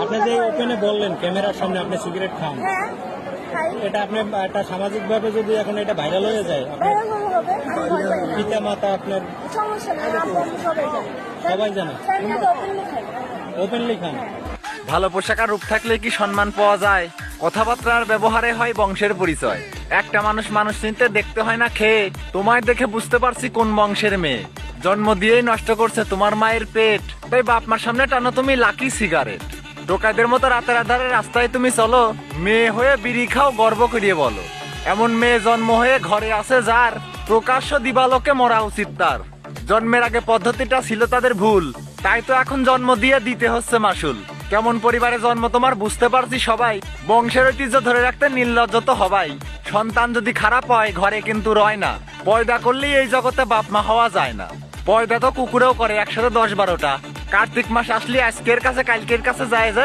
আপনি যে ওপেনে বললেন ক্যামেরার সামনে আপনি সিগারেট খান, হ্যাঁ খাই। এটা আপনি একটা সামাজিকভাবে যদি এখন এটা ভাইরাল হয়ে যায়, আপনার ভাইরাল হবে, আমি ভয় পাই না। পিতা মাতা আপনার সমস্যা নাই, আব্বু আম্মু সবাই জানে। সবাই জানে? ফ্যামিলি তো ওপেনলি খাই। ওপেনলি খান? ভালো পোশাক আর রূপ থাকলে কি সম্মান পাওয়া যায়? কথাবার্তা আর ব্যবহারে হয় বংশের পরিচয়। একটা মানুষ মানুষ চিনতে দেখতে হয় না খেয়ে। তোমায় দেখে বুঝতে পারছি কোন বংশের মেয়ে। জন্ম দিয়েই নষ্ট করছে তোমার মায়ের পেট, তাই বাপ মার সামনে টানো তুমি লাকি সিগারেট। টোকাইদের মতো রাতের আধারে রাস্তায় তুমি চলো, মেয়ে হয়ে বিড়ি খাও গর্ব করিয়ে বলো। এমন মেয়ে জন্ম হয়ে ঘরে আছে যার, প্রকাশ্য দিবালোকে মরা উচিত তার। জন্মের আগে পদ্ধতিটা ছিল তাদের ভুল, তাই তো এখন জন্ম দিয়ে দিতে হচ্ছে মাসুল। কেমন পরিবারে জন্ম তোমার বুঝতে পারছি সবাই, বংশের ঐতিহ্য ধরে রাখতে নির্লজ্জ তো হবাই। সন্তান যদি খারাপ হয় ঘরে কিন্তু রয় না, পয়দা করলেই এই জগতে বাপ মা হওয়া যায় না। পয়দা তো কুকুরেও করে 110-12টা। কার্তিক মাস আসলে আজকের কাছে কালকের কাছে যায় যায়